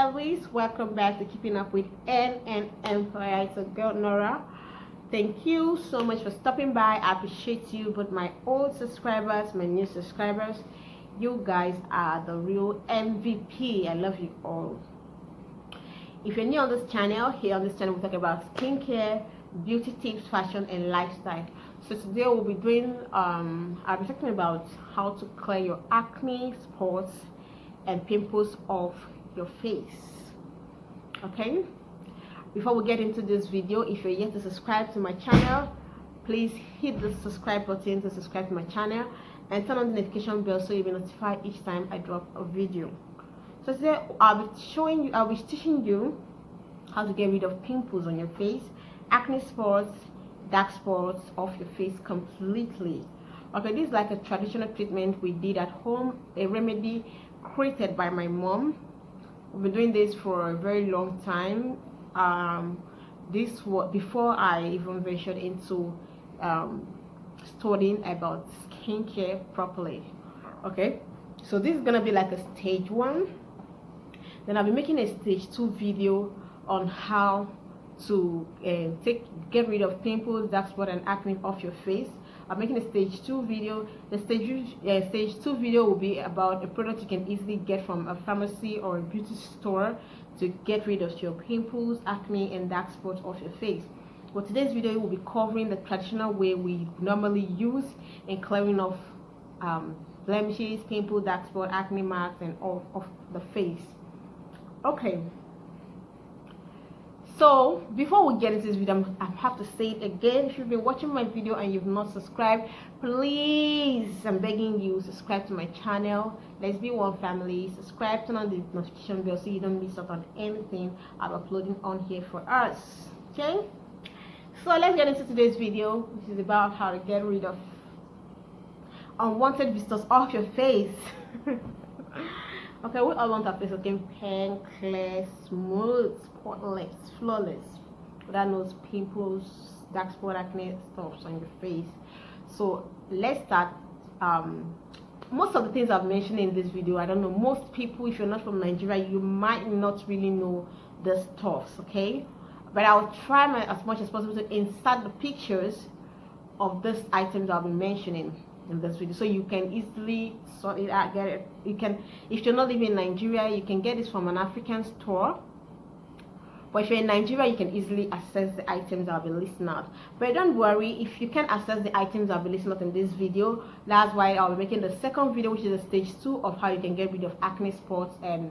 families, welcome back to Keeping Up with N and Empire. It's a girl Nora. Thank you so much for stopping by. I appreciate you, but my old subscribers, my new subscribers, you guys are the real MVP. I love you all. If you're new on this channel, here on this channel we talk about skincare, beauty tips, fashion and lifestyle. So today we'll be doing I'll be talking about how to clear your acne, spots and pimples off your face. Okay, before we get into this video, if you're yet to subscribe to my channel, please hit the subscribe button to subscribe to my channel and turn on the notification bell so you'll be notified each time I drop a video. So today I'll be teaching you how to get rid of pimples on your face, acne spots, dark spots off your face completely. Okay, this is like a traditional treatment we did at home, a remedy created by my mom. We've been doing this for a very long time. This was before I even ventured into studying about skincare properly. Okay, so this is gonna be like a stage 1. Then I'll be making a stage 2 video on how to get rid of pimples, dark spot and acne off your face. I'm making a stage 2 video. The stage 2 video will be about a product you can easily get from a pharmacy or a beauty store to get rid of your pimples, acne and dark spots off your face. But today's video will be covering the traditional way we normally use in clearing off blemishes, pimples, dark spot, acne marks and all of the face. Okay, so before we get into this video, I have to say it again. If you've been watching my video and you've not subscribed, please, I'm begging you, subscribe to my channel. Let's be one family. Subscribe, turn on the notification bell so you don't miss out on anything I'm uploading on here for us. Okay, so let's get into today's video, which is about how to get rid of unwanted visitors off your face. Okay, we all want our face looking pink, clear, smooth, spotless, flawless, without no pimples, dark spot, acne stuff on your face. So let's start. Most of the things I've mentioned in this video, I don't know, most people, if you're not from Nigeria, you might not really know the stuffs. Okay, but I'll try as much as possible to insert the pictures of these items I'll be mentioning in this video so you can easily sort it out, get it. You can, if you're not living in Nigeria, you can get this from an African store, but if you're in Nigeria, you can easily access the items I'll be listing out. But don't worry, if you can't access the items I'll be listing out in this video, that's why I'll be making the second video, which is a stage 2 of how you can get rid of acne spots and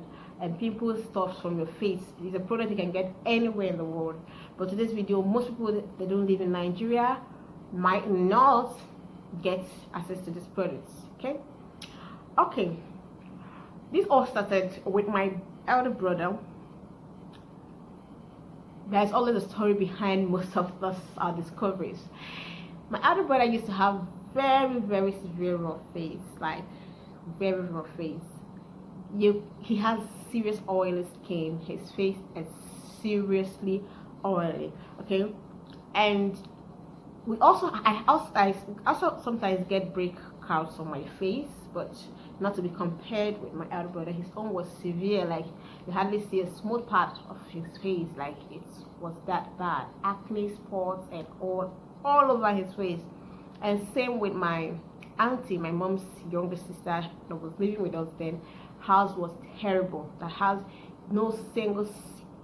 pimples stuff from your face. It's a product you can get anywhere in the world, but today's video, most people that don't live in Nigeria might not get access to these products. Okay, this all started with my elder brother. There's always a story behind most of our discoveries. My elder brother used to have very severe raw face, like very raw face. He has serious oily skin. His face is seriously oily. Okay, and I also sometimes get breakouts on my face, but not to be compared with my elder brother. His own was severe, like you hardly see a smooth part of his face, like it was that bad. Acne spots and all over his face. And same with my auntie, my mom's younger sister that was living with us then. Hers was terrible. That has no single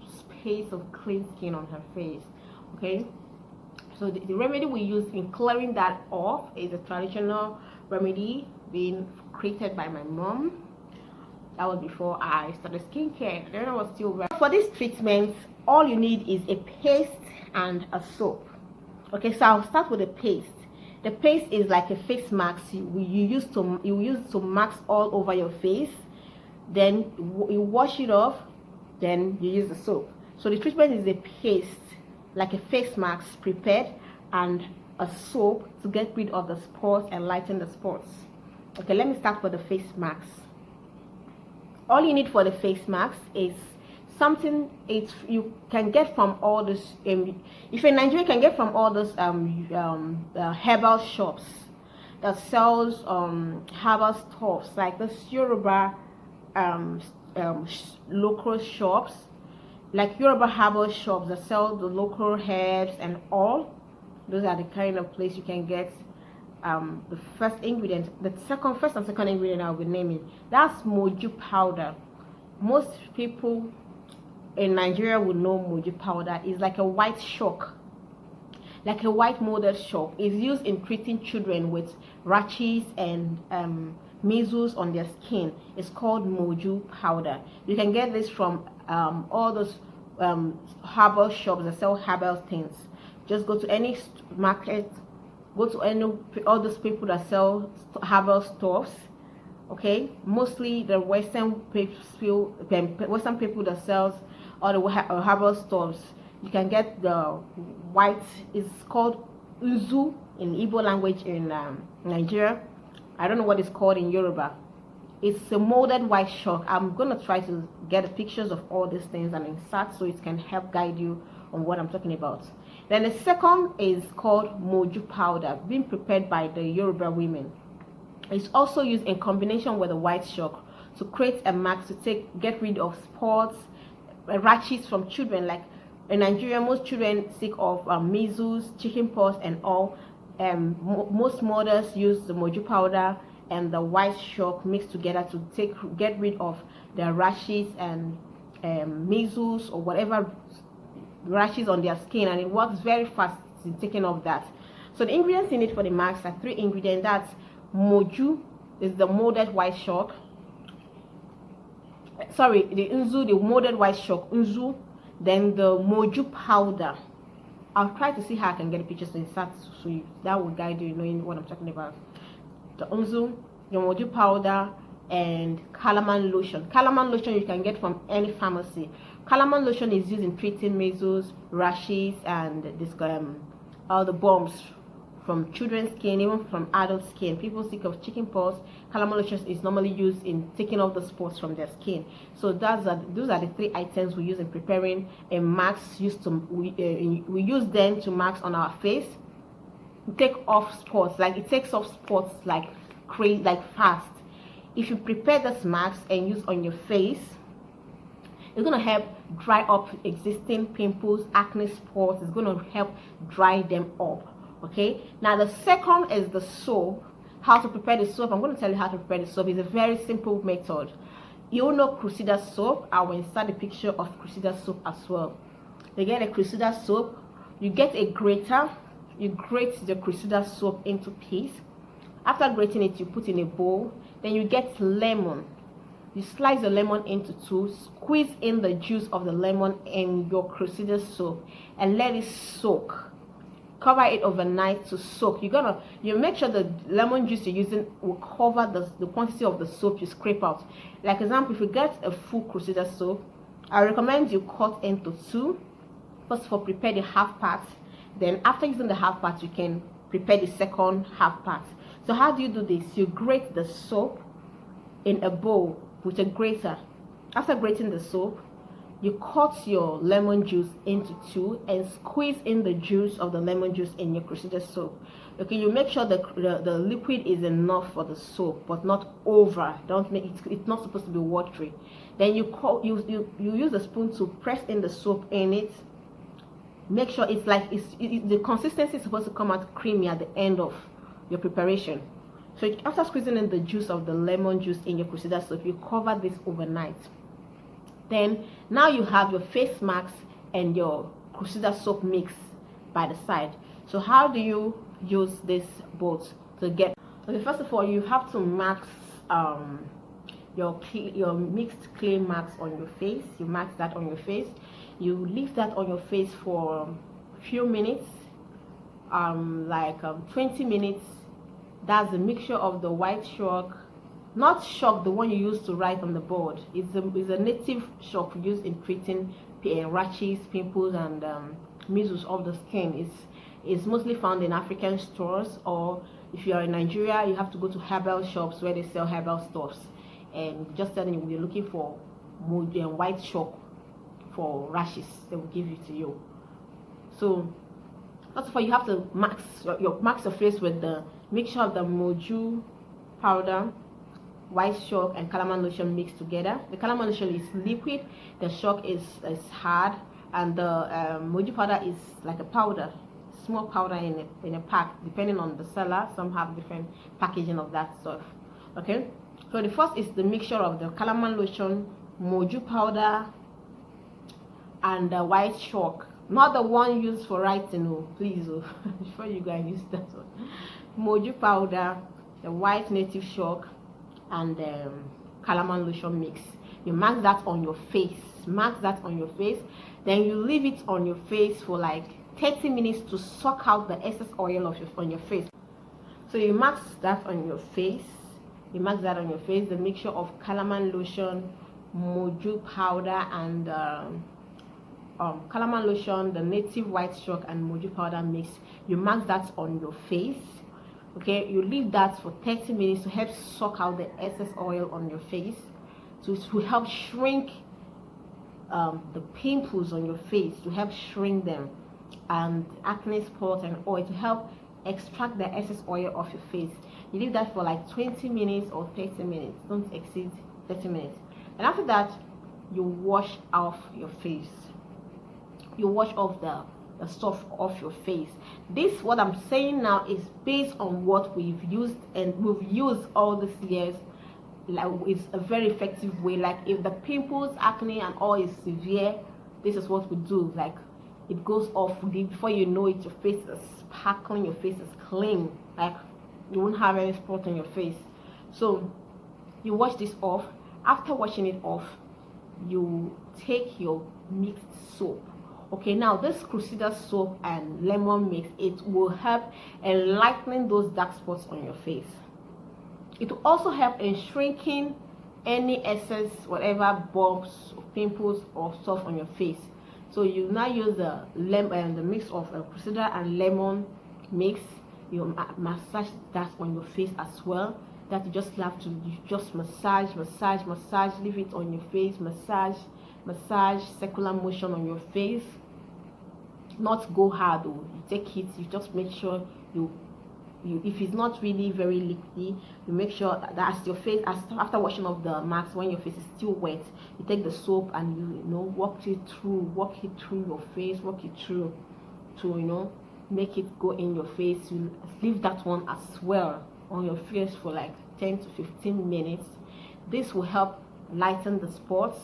space of clean skin on her face. Okay, so the remedy we use in clearing that off is a traditional remedy being created by my mom. That was before I started skincare. Then I was still very. For this treatment, all you need is a paste and a soap. Okay, so I'll start with the paste. The paste is like a face mask you use to mask all over your face. Then you wash it off. Then you use the soap. So the treatment is a paste, like a face mask prepared, and a soap to get rid of the spots and lighten the spots. Okay, let me start with the face mask. All you need for the face mask is something you can get from all this. If you're in Nigeria, you can get from all those herbal shops that sells herbal stuffs like the Yoruba local shops, like Yoruba herbal shops that sell the local herbs and all. Those are the kind of place you can get the first ingredient. The first and second ingredient I'll be naming, that's moju powder. Most people in Nigeria would know moju powder. Is like a white chalk, like a white molded chalk. It's used in treating children with rashes and measles on their skin. It's called moju powder. You can get this from all those herbal shops that sell herbal things. Just go to any market, go to any all those people that sell herbal stores. Okay, mostly the Western people that sells all the herbal stores. You can get the white. It's called uzu in Igbo language in Nigeria. I don't know what it's called in Yoruba. It's a molded white chalk. I'm gonna try to get the pictures of all these things and insert so it can help guide you on what I'm talking about. Then the second is called moju powder, being prepared by the Yoruba women. It's also used in combination with the white chalk to create a mask to get rid of spots, rashes from children. Like in Nigeria, most children sick of measles, chickenpox, and all. Most mothers use the moju powder and the white chalk mixed together to get rid of the rashes and measles or whatever rashes on their skin, and it works very fast in taking off that. So the ingredients in it for the mask are 3 ingredients. That's moju, is the molded white chalk. Sorry, the unzu, the molded white chalk, unzu. Then the moju powder. I'll try to see how I can get the pictures to insert so that will guide you knowing what I'm talking about. The unzu, the moju powder, and calamine lotion. Calamine lotion you can get from any pharmacy. Calamine lotion is used in treating measles, rashes, and this all the bumps from children's skin, even from adult skin. People sick of chickenpox, calamine lotion is normally used in taking off the spots from their skin. So those are the 3 items we use in preparing a mask. We use them to mask on our face. Take off spots, like it takes off spots like crazy, like fast. If you prepare this mask and use on your face, it's going to help dry up existing pimples, acne spots. It's going to help dry them up. Okay, now the second is the soap. How to prepare the soap. I'm going to tell you how to prepare the soap. It's a very simple method. You know Crusader soap. I will insert a picture of Crusader soap as well. You get a Crusader soap, you get a grater, you grate the Crusader soap into piece. After grating it, you put in a bowl. Then you get lemon. You slice the lemon into 2, squeeze in the juice of the lemon in your Crusader soap and let it soak. Cover it overnight to soak. You make sure the lemon juice you're using will cover the quantity of the soap you scrape out. Like example, if you get a full Crusader soap, I recommend you cut into 2. First of all, prepare the half part. Then after using the half part, you can prepare the second half part. So how do you do this? You grate the soap in a bowl with a grater. After grating the soap, you cut your lemon juice into 2 and squeeze in the juice of the lemon juice in your Crusader soap. Okay, you make sure the liquid is enough for the soap but not over. Don't make it's not supposed to be watery. Then you use a spoon to press in the soap in it. Make sure it's like the consistency is supposed to come out creamy at the end of your preparation. So after squeezing in the juice of the lemon juice in your Crusader soap, you cover this overnight. Then now you have your face mask and your Crusader soap mix by the side. So how do you use this both to get? Okay, first of all, you have to mask your mixed clay mask on your face. You mask that on your face. You leave that on your face for a few minutes, 20 minutes. That's a mixture of the white chalk, not chalk the one you use to write on the board. It's a native chalk used in treating rashes, pimples, and measles of the skin. It's mostly found in African stores, or if you are in Nigeria, you have to go to herbal shops where they sell herbal stuffs, and just tell them you're looking for white chalk for rashes. They will give it to you. So first of all, you have to mask your face with the mixture of the moju powder, white chalk and calamine lotion mixed together. The calamine lotion is liquid, the chalk is hard, and the mojo powder is like a powder, small powder in a pack, depending on the seller. Some have different packaging of that stuff. Okay, so the first is the mixture of the calamine lotion, mojo powder, and the white chalk, not the one used for writing, oh please, oh before you guys use that one. Mojo powder, the white native chalk, and calamine lotion mix. You mark that on your face, then you leave it on your face for like 30 minutes to suck out the excess oil on your face. So you mark that on your face, the mixture of calamine lotion, mojo powder, and calamine lotion, the native white chalk, and mojo powder mix. You mark that on your face. Okay, you leave that for 30 minutes to help suck out the excess oil on your face, so it will help shrink the pimples on your face, to help shrink them, and acne spots and oil, to help extract the excess oil off your face. You leave that for like 20 minutes or 30 minutes, don't exceed 30 minutes. And after that, you wash off your face. You wash off the stuff off your face. This, what I'm saying now, is based on what we've used all these years. Like, it's a very effective way. Like, if the pimples, acne, and all is severe, this is what we do. Like, it goes off before you know it. Your face is sparkling, your face is clean, like you won't have any spot on your face. So you wash this off. After washing it off, you take your mixed soap. Okay, now this Crusader soap and lemon mix, it will help in lightening those dark spots on your face. It will also help in shrinking any excess, whatever bumps, pimples, or stuff on your face. So you now use the mix of Crusader and lemon mix. You massage that on your face as well. That you just have to massage, leave it on your face, massage, circular motion on your face. Not go hard though. You take it, you just make sure you if it's not really very liquidy, you make sure that as your face, after washing off the marks, when your face is still wet, you take the soap and you walk it through your face, walk it through to make it go in your face. You leave that one as well on your face for like 10 to 15 minutes. This will help lighten the spots,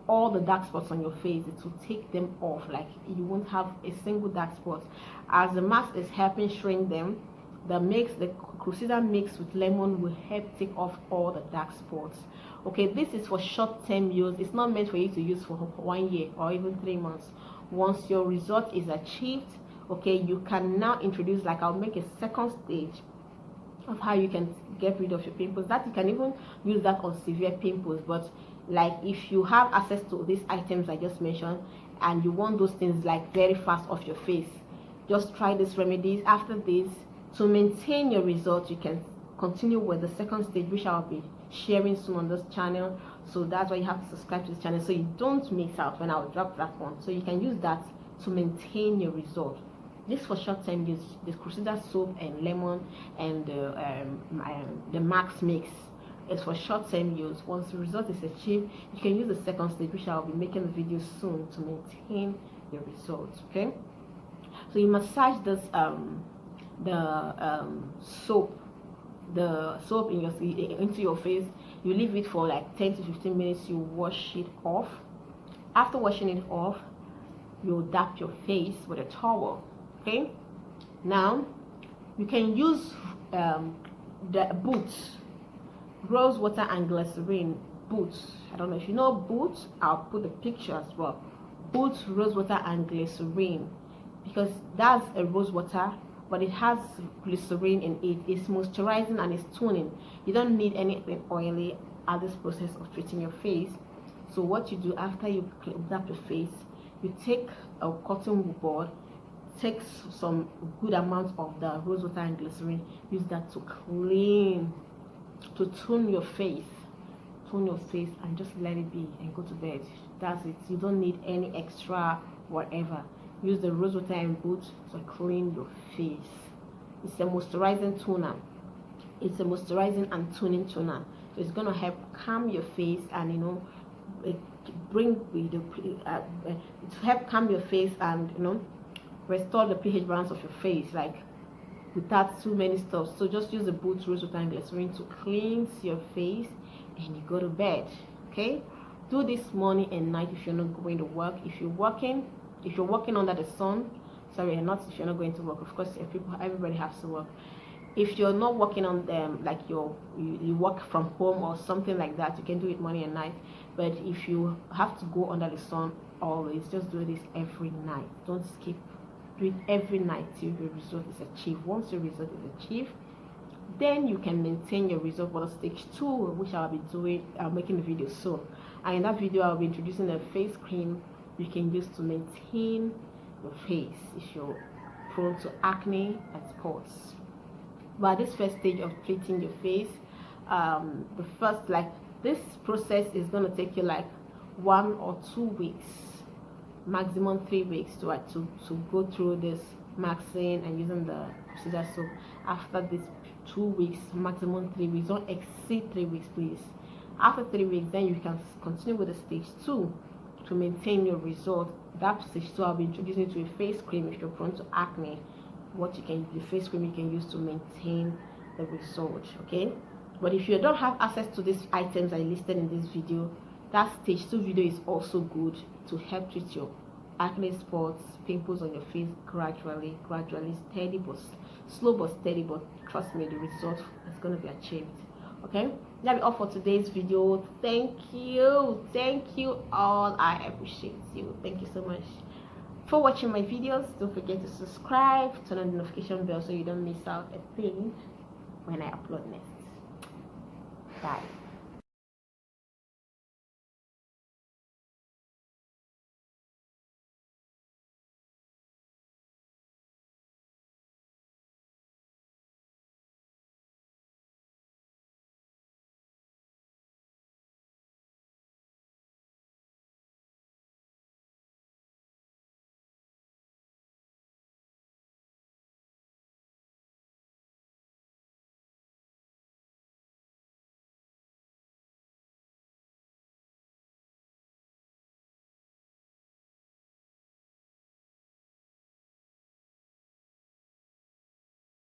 all the dark spots on your face. It will take them off. Like, you won't have a single dark spot, as the mask is helping shrink them. The Crusader mix with lemon will help take off all the dark spots. Okay, this is for short-term use. It's not meant for you to use for 1 year or even 3 months. Once your result is achieved, okay, you can now introduce, like, I'll make a second stage of how you can get rid of your pimples. That you can even use that on severe pimples. But like, if you have access to these items I just mentioned and you want those things like very fast off your face, just try these remedies. After this, to maintain your results, you can continue with the second stage, which I'll be sharing soon on this channel. So that's why you have to subscribe to this channel so you don't miss out when I'll drop that one. So you can use that to maintain your result. This for short-term use, this Crusader soap and lemon and the Marks mix is for short-term use. Once the result is achieved, you can use the second stage, which I'll be making a video soon, to maintain your results. Okay, so you massage this soap into your face. You leave it for like 10 to 15 minutes. You wash it off. After washing it off, you dap your face with a towel. Okay, now you can use the boots, rose water and glycerin boots. I don't know if you know boots. I'll put a picture as well. Boots, rose water and glycerin, because that's a rose water, but it has glycerin in it. It's moisturizing and it's toning. You don't need anything oily at this process of treating your face. So what you do after you dap your face, you take a cotton bud, take some good amount of the rose water and glycerin, use that to clean, to tone your face, and just let it be and go to bed. That's it. You don't need any extra whatever. Use the rose water and boots to clean your face. It's a moisturizing toner. It's a moisturizing and toning toner. So it's gonna help calm your face, and bring to help calm your face, and restore the pH balance of your face, like without too many stuff. So just use the boot rose water and glycerin to cleanse your face, and you go to bed. Okay, do this morning and night if you're not going to work. If you're working under the sun, sorry, not if you're not going to work, of course. Everybody has to work. If you're not working on them, like you work from home or something like that, you can do it morning and night. But if you have to go under the sun, always just do this every night. Don't skip. Do it every night till your result is achieved. Once your result is achieved, then you can maintain your result for the stage 2, which I'll be doing. I'm making a video soon, and in that video I'll be introducing a face cream you can use to maintain your face if you're prone to acne and spots. But this first stage of treating your face, the first, like, this process is going to take you like 1 or 2 weeks, maximum 3 weeks to go through this maxing and using the procedure. So after this 2 weeks, maximum 3 weeks, don't exceed 3 weeks, please. After 3 weeks, then you can continue with the stage 2 to maintain your result. That stage 2, I'll be introducing you to a face cream if you're prone to acne. The face cream you can use to maintain the result. Okay, but if you don't have access to these items I listed in this video, that stage 2 video is also good to help treat your acne spots, pimples on your face gradually, steady, but slow but steady. But trust me, the result is going to be achieved. Okay, that'll be all for today's video. Thank you all. I appreciate you. Thank you so much for watching my videos. Don't forget to subscribe, turn on the notification bell so you don't miss out a thing when I upload next. Bye.